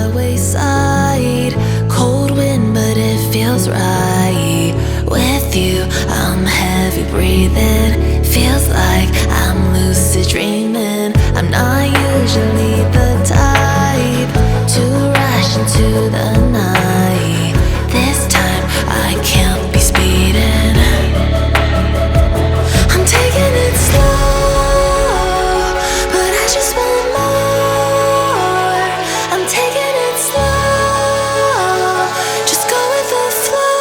highway side. Cold wind, but it feels right. With you, I'm heavy breathing. Feels like I'm lucid dreaming. I'm not usually the type to rush into the night. This time I can't be speeding. I'm taking it slow, but I just want more. I'm taking it slow, just go with the flow.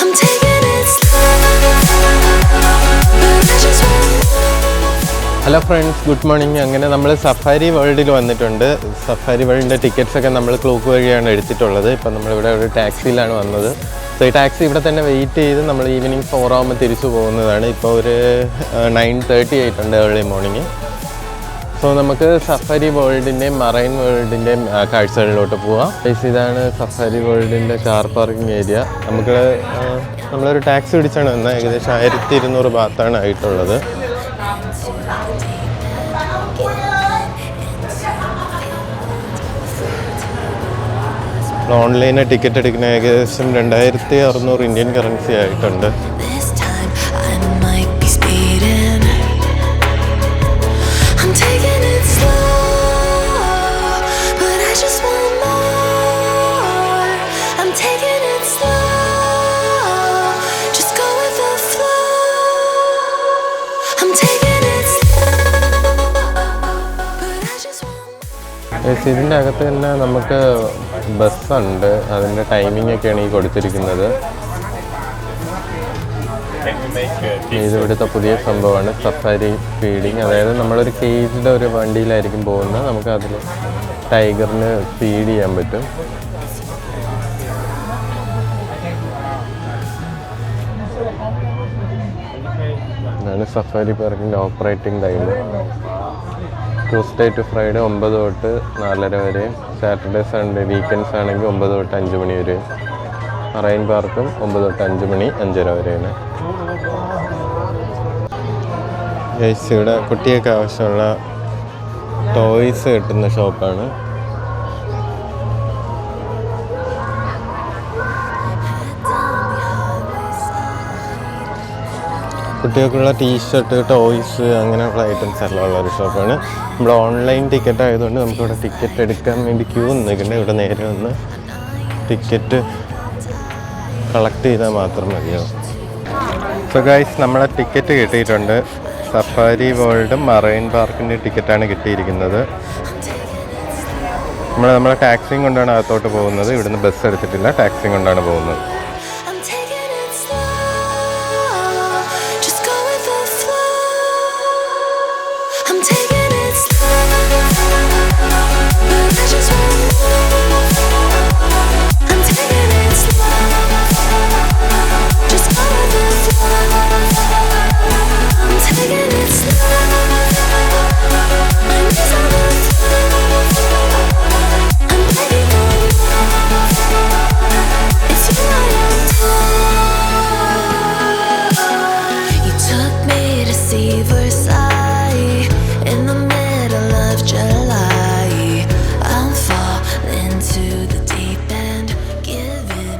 I'm taking it slow, but I just want more. Hello friends, good morning. അങ്ങനെ നമ്മൾ safari വേൾഡിൽ വന്നിട്ടുണ്ട്. Safari വേൾഡിൻ്റെ ടിക്കറ്റ്സൊക്കെ നമ്മൾ Klook വഴിയാണ് എടുത്തിട്ടുള്ളത്. ഇപ്പം നമ്മളിവിടെ ഒരു ടാക്സിയിലാണ് വന്നത്. സോ ഈ ടാക്സി ഇവിടെ തന്നെ വെയിറ്റ് ചെയ്ത് നമ്മൾ ഈവനിങ് 4 ആകുമ്പോൾ തിരിച്ചു പോകുന്നതാണ്. ഇപ്പോൾ ഒരു 9:30 ആയിട്ടുണ്ട്, ഏർലി മോർണിംഗ്. സോ നമുക്ക് സഫാരി വേൾഡിൻ്റെയും മറൈൻ വേൾഡിൻ്റെയും കാഴ്ചകളിലോട്ട് പോവാം. ഇതാണ് സഫാരി വേൾഡിൻ്റെ കാർ പാർക്കിംഗ് ഏരിയ. നമ്മളൊരു ടാക്സി പിടിച്ചാണ് വന്നത്. ഏകദേശം 1200 ബാത്താണ് ആയിട്ടുള്ളത്. ഓൺലൈനിൽ ടിക്കറ്റ് എടുക്കുന്ന ഏകദേശം 2600 ഇന്ത്യൻ കറൻസി ആയിട്ടുണ്ട്. ഇതിൻ്റെ അകത്ത് തന്നെ നമുക്ക് ബസ്സുണ്ട്. അതിൻ്റെ ടൈമിംഗ് ഒക്കെയാണ് ഈ കൊടുത്തിരിക്കുന്നത്. ഇതിവിടുത്തെ പുതിയ സംഭവമാണ് സഫാരി ഫീഡിങ്. അതായത് നമ്മളൊരു കേജിൻ്റെ ഒരു വണ്ടിയിലായിരിക്കും പോകുന്നത്. നമുക്ക് അതിൽ ടൈഗറിന് ഫീഡ് ചെയ്യാൻ പറ്റും. ഇതാണ് സഫാരി പാർക്കിൻ്റെ operating time. Tuesday to Friday 9 തൊട്ട് 4:30 വരെ. സാറ്റർഡേ സൺഡേ വീക്കെൻഡ്സ് ആണെങ്കിൽ 9 തൊട്ട് 5 മണി വരെ. മറൈൻ പാർക്കും 9 തൊട്ട് 5 മണി 5:30 വരെയാണ്. ഇവിടെ കുട്ടികൾക്ക് ആവശ്യമുള്ള ടോയ്സ് കിട്ടുന്ന ഷോപ്പാണ്. കുട്ടികൾക്കുള്ള ടീഷർട്ട്, ടോയ്സ്, അങ്ങനെയുള്ള ഐറ്റംസ് എല്ലാം ഉള്ള ഒരു ഷോപ്പാണ്. നമ്മൾ ഓൺലൈൻ ടിക്കറ്റ് ആയതുകൊണ്ട് നമുക്കിവിടെ ടിക്കറ്റ് എടുക്കാൻ വേണ്ടി ക്യൂ നിൽക്കണ്ടേ. ഇവിടെ നേരെ വന്ന് ടിക്കറ്റ് കളക്ട് ചെയ്താൽ മാത്രം മതിയാവും. സോ ഗൈസ്, നമ്മളെ ടിക്കറ്റ് കിട്ടിയിട്ടുണ്ട്. സഫാരി വേൾഡും മറൈൻ പാർക്കിൻ്റെ ടിക്കറ്റാണ് കിട്ടിയിരിക്കുന്നത്. നമ്മളെ ടാക്സിയും കൊണ്ടാണ് അകത്തോട്ട് പോകുന്നത്. ഇവിടുന്ന് ബസ് എടുത്തിട്ടില്ല, ടാക്സിയും കൊണ്ടാണ് പോകുന്നത്.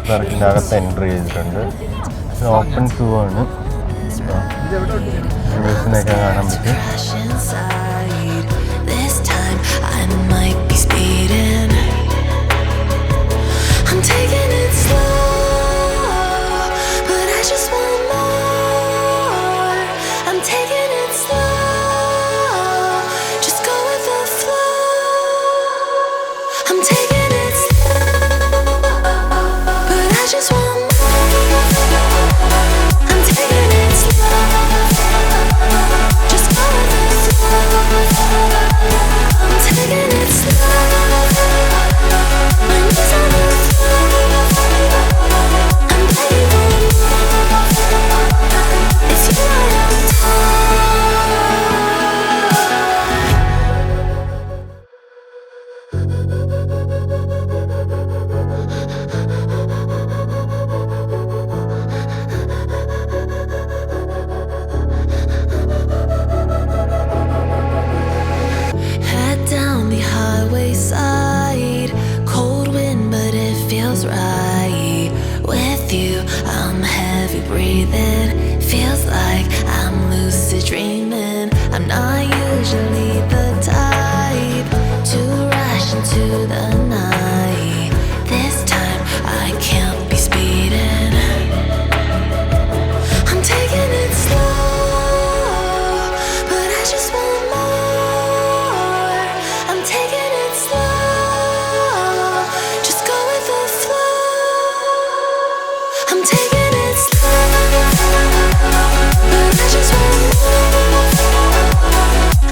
പാർക്കിൻ്റെ അകത്ത് എൻട്രി ചെയ്തിട്ടുണ്ട്. ഓപ്പൺ സൂ ആണ്. മ്യൂസിനൊക്കെ കാണാൻ പറ്റും. Just go with it. breathing. Feels like I'm lucid dreaming. I'm not usually the type to rush into the night. This time I can't be speeding. I'm taking it slow, but I just want more. I'm taking it slow, just go with the flow. I'm taking it slow, but I just want more.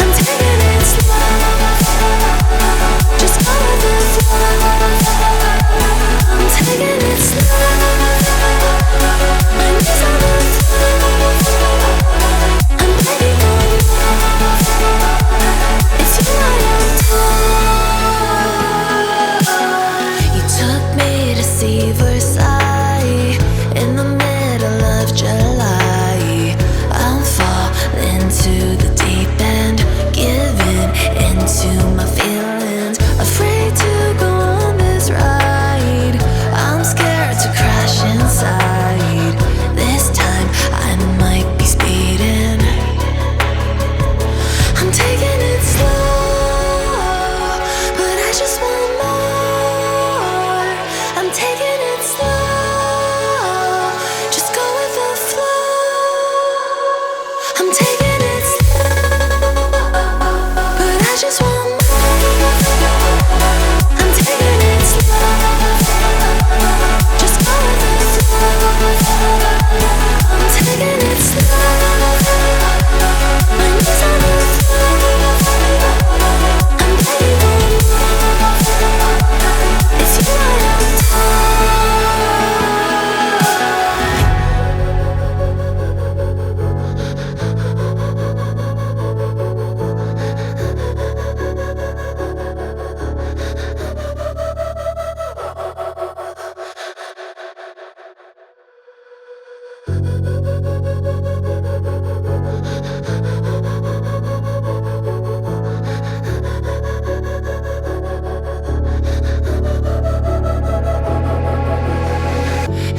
I'm taking it slow, just go with the flow. I'm taking it slow, my knees on the floor. I'm begging for more. It's you I adore. You took me to see Versailles in the middle of July. I'm falling to the deep end, giving into my feelings, afraid to go on this ride. I'm scared to crash inside. This time I might be speeding. I'm taking it slow, but I just want more. I'm taking it slow, just go with the flow. I'm taking it slow, but I just want more. I'm taking it slow, just go with the flow. I'm taking it slow, my knees on the floor. I'm begging for more. It's you I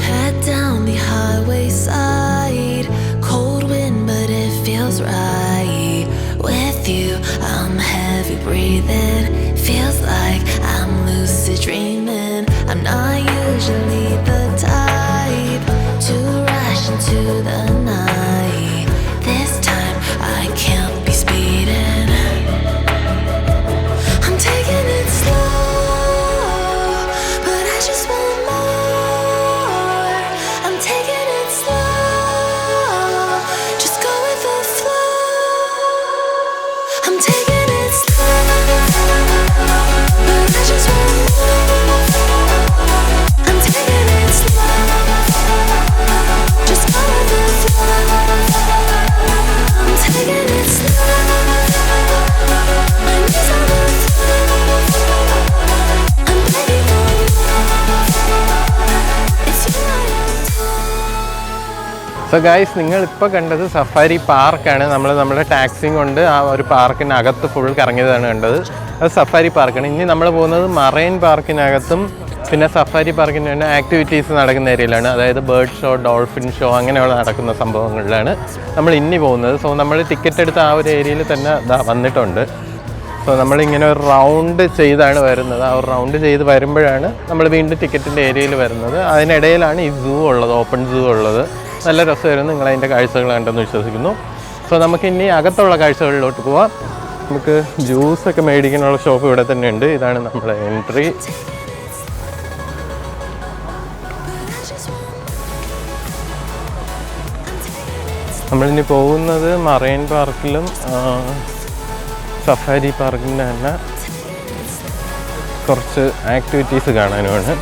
head down the highway side. Cold wind, but it feels right. With you, I'm heavy breathing. Feels like I'm lucid dreaming. I'm not usually the type to rush into the night. This time I can't be speeding. I'm taking it slow, but I just want more. I'm taking it slow, just go with the flow. I'm taking it slow, but I just want more. I'm taking it slow, just go with the flow. I'm taking it slow, my knees on the floor. I'm begging for more. It's you I adore. So guys, നിങ്ങളിപ്പോൾ കണ്ടത് safari പാർക്കാണ്. നമ്മുടെ ടാക്സിയും കൊണ്ട് ആ ഒരു പാർക്കിനകത്ത് full കറങ്ങിയതാണ് കണ്ടത്. അത് safari പാർക്കാണ്. ഇനി നമ്മൾ പോകുന്നത് മറൈൻ പാർക്കിനകത്തും പിന്നെ സഫാരി പാർക്കിൻ്റെ തന്നെ ആക്ടിവിറ്റീസ് നടക്കുന്ന ഏരിയയിലാണ്. അതായത് ബേർഡ് ഷോ, ഡോൾഫിൻ ഷോ അങ്ങനെയുള്ള നടക്കുന്ന സംഭവങ്ങളിലാണ് നമ്മൾ ഇനി പോകുന്നത്. സോ നമ്മൾ ടിക്കറ്റ് എടുത്ത് ആ ഒരു ഏരിയയിൽ തന്നെ വന്നിട്ടുണ്ട്. സോ നമ്മളിങ്ങനെ ഒരു റൗണ്ട് ചെയ്താണ് വരുന്നത്. ആ ഒരു റൗണ്ട് ചെയ്ത് വരുമ്പോഴാണ് നമ്മൾ വീണ്ടും ടിക്കറ്റിൻ്റെ ഏരിയയിൽ വരുന്നത്. അതിനിടയിലാണ് ഈ സൂ ഉള്ളത്, ഓപ്പൺ സൂ ഉള്ളത്. നല്ല രസമായിരുന്നു. നിങ്ങളതിൻ്റെ കാഴ്ചകൾ കണ്ടെന്ന് വിശ്വസിക്കുന്നു. സോ നമുക്കിനി അകത്തുള്ള കാഴ്ചകളിലോട്ട് പോവാം. നമുക്ക് ജ്യൂസൊക്കെ മേടിക്കാനുള്ള ഷോപ്പ് ഇവിടെ തന്നെ ഉണ്ട്. ഇതാണ് നമ്മുടെ എൻട്രി. നമ്മളിനി പോകുന്നത് മറൈൻ പാർക്കിലും സഫാരി പാർക്കിൻ്റെ തന്നെ കുറച്ച് ആക്ടിവിറ്റീസ് കാണാനുമാണ്.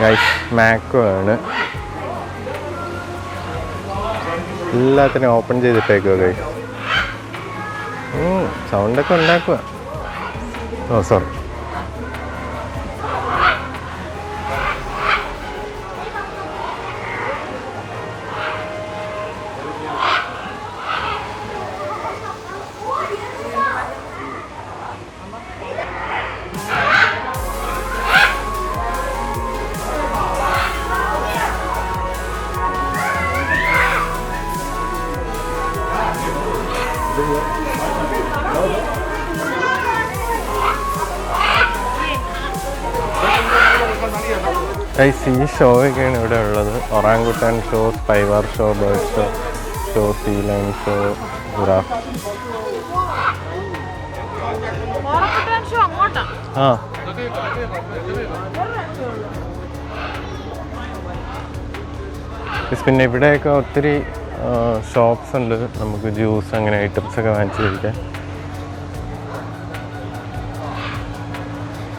ഗൈസ് മാക്കോ ആണ്. എല്ലാത്തിനും ഓപ്പൺ ചെയ്തിട്ടേക്കുവാ ഗൈസ്. സൗണ്ടൊക്കെ ഉണ്ടാക്കുക. ഓ സോറി. ഈ ഷോ ഒക്കെയാണ് ഇവിടെ ഉള്ളത്. ഒറാങ്കുട്ടാൻ ഷോ, സ്പൈവാർ show, bird show, sea lion show, giraffe. ആ പിന്നെ ഇവിടെയൊക്കെ ഒത്തിരി ഷോപ്സ് ഉണ്ട്. നമുക്ക് ജ്യൂസ് അങ്ങനെ ഐറ്റംസ് ഒക്കെ വാങ്ങിച്ച് കഴിക്കാം.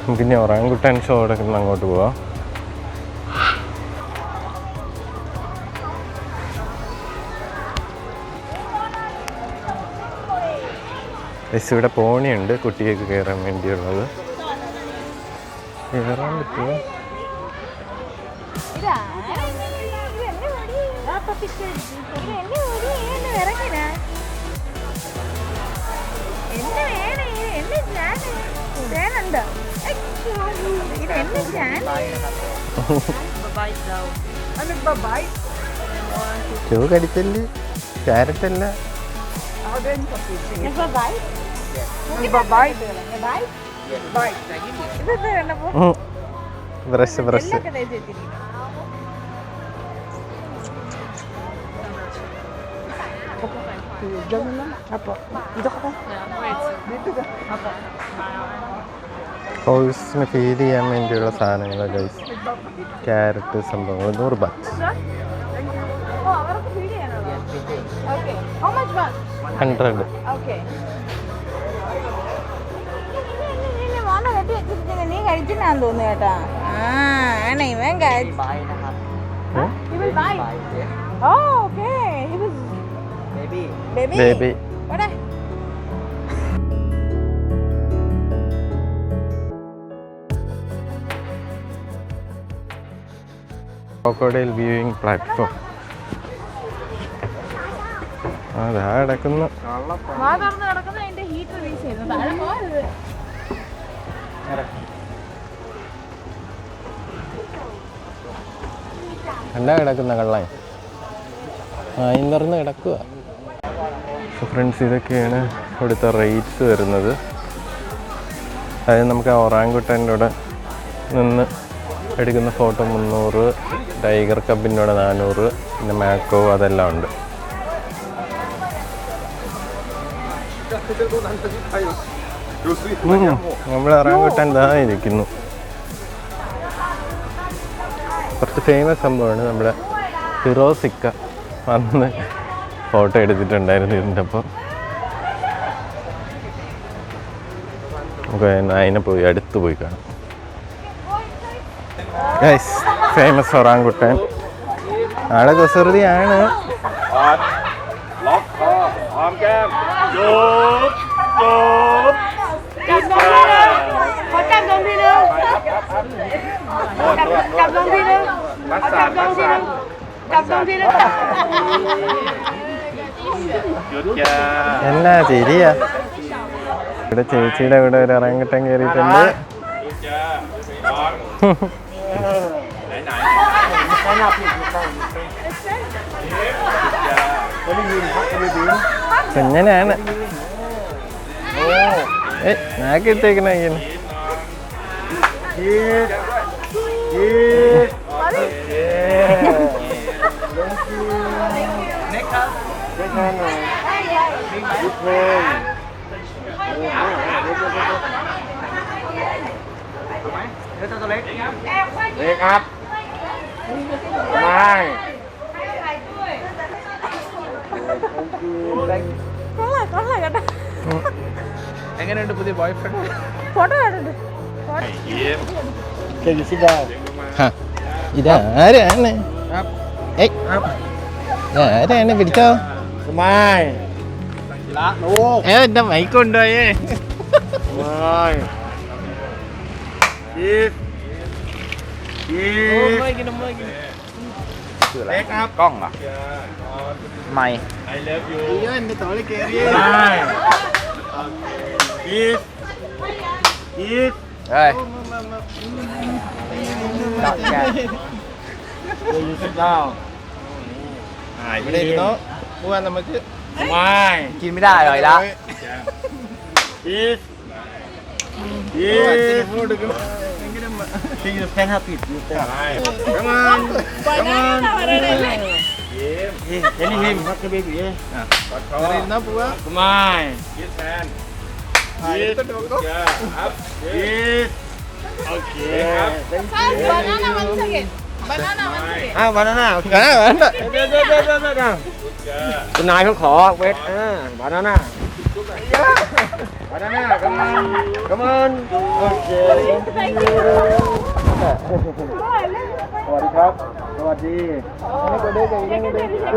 നമുക്കിനി ഒറാങ്കുട്ടാൻ ഷോ എടുക്കുന്ന അങ്ങോട്ട് പോവാം. ഇവിടെ പോണിയുണ്ട് കുട്ടികൾക്ക് കയറാൻ വേണ്ടിയുള്ളത്. കയറാൻ പറ്റുമോ? ഷൂ കടിച്ചല്ലേ, ക്യാരറ്റ് അല്ല. Brush brush. ഹോഴ്സിന് ഫീഡ് ചെയ്യാൻ വേണ്ടിയുള്ള സാധനങ്ങൾ ഗൈസ്. ക്യാരറ്റ് സംഭവങ്ങൾ 100 baht. 100. നീ കഴിച്ചിട്ടാന്ന് തോന്നുന്നു കേട്ടാ. ആണ് ഇവൻ ബേബി. Crocodile viewing platform. അതാ കിടക്കുന്നു. കണ്ടാ കിടക്കുന്ന കള്ളൻ ഇന്നർന്ന് കിടക്കുക. ഫ്രണ്ട്സ്, ഇതൊക്കെയാണ് ഇവിടുത്തെ റേറ്റ്സ് വരുന്നത്. അതായത് നമുക്ക് ആ ഒറാങ്കുട്ടാൻ്റെ കൂടെ നിന്ന് എടുക്കുന്ന ഫോട്ടോ 300, ടൈഗർ കബിൻ്റെ കൂടെ 400, പിന്നെ മാക്കോ അതെല്ലാം ഉണ്ട്. നമ്മൾ ഒറാങ്കുട്ടാൻ ഇതാ ഇരിക്കുന്നു. കുറച്ച് ഫേമസ് സംഭവമാണ്. നമ്മുടെ ഫിറോസിക്ക വന്ന് ഫോട്ടോ എടുത്തിട്ടുണ്ടായിരുന്നു ഇതിൻ്റെ ഒപ്പം. നമുക്ക് അതിനെ പോയി അടുത്ത് പോയി കാണാം. ഗൈസ്, ഫേമസ് ഒറാങ്കുട്ടാൻ ആളെ കുസൃതിയാണ്. എന്നാ ശരിയാ. ഇവിടെ ചേച്ചിയുടെ ഇവിടെ ഒരു ഒറാങ്കുട്ടാൻ കയറിയിട്ടുണ്ട്. കുഞ്ഞനാണ്. നാക്കിട്ടേക്കണ ഇങ്ങനെ. എങ്ങനെയുണ്ട് പുതിയ ബോയ് ഫ്രണ്ട്? ഫോട്ടോ ഇതാരാണ്? ഏയ്, ഇതാരാണ്? പിടിച്ചോ. എന്റെ മൈക്ക് കൊണ്ടുപോയേ. Con à? Mày. എന്റെ തോളി കേറി. Ê. Đặt ra. ഇവിടെ ഇരുന്നോ. പോവാൻ നമുക്ക്. Chín mới đài rồi đó. ഇരുന്നാ പോവാ. വേണ്ട. Cái này không khó, quét. Banana. Banana, come on. Come on. Okay. สวัสดีครับ สวัสดี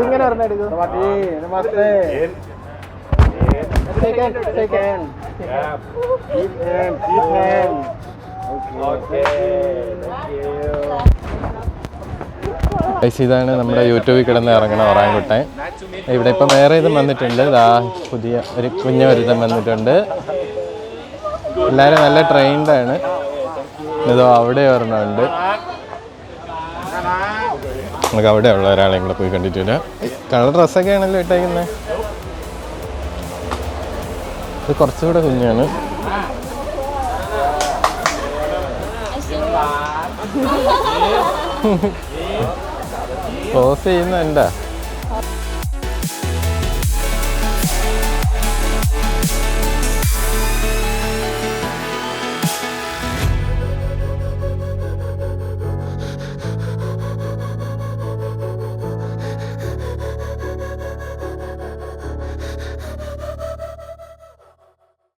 ഇങ്ങനെ പറഞ്ഞെടുക്കും. สวัสดี Namaste. Second. Keep hand. Okay. Thank you. Guys, ഇതാണ് നമ്മുടെ യൂട്യൂബിൽ കിടന്ന് ഇറങ്ങണ ഒറാങ്കുട്ടൻ. ഇവിടെ ഇപ്പം വേറെ ഇതും വന്നിട്ടുണ്ട്. ഇതാ പുതിയ ഒരു ഒരുത്തം വന്നിട്ടുണ്ട്. എല്ലാവരും നല്ല ട്രെയിൻഡാണ്. ഇതോ അവിടെ ഒരെണ്ണമുണ്ട്. നമുക്ക് അവിടെ ഉള്ള ഒരാളെയും കൂടെ പോയി കണ്ടിട്ടില്ല. കളർ ഡ്രസ്സൊക്കെ ആണല്ലോ ഇട്ടേക്കുന്നത്. ഇത് കുറച്ചുകൂടെ കുഞ്ഞാണ്. പോസ് ചെയ്യുന്ന എന്താ?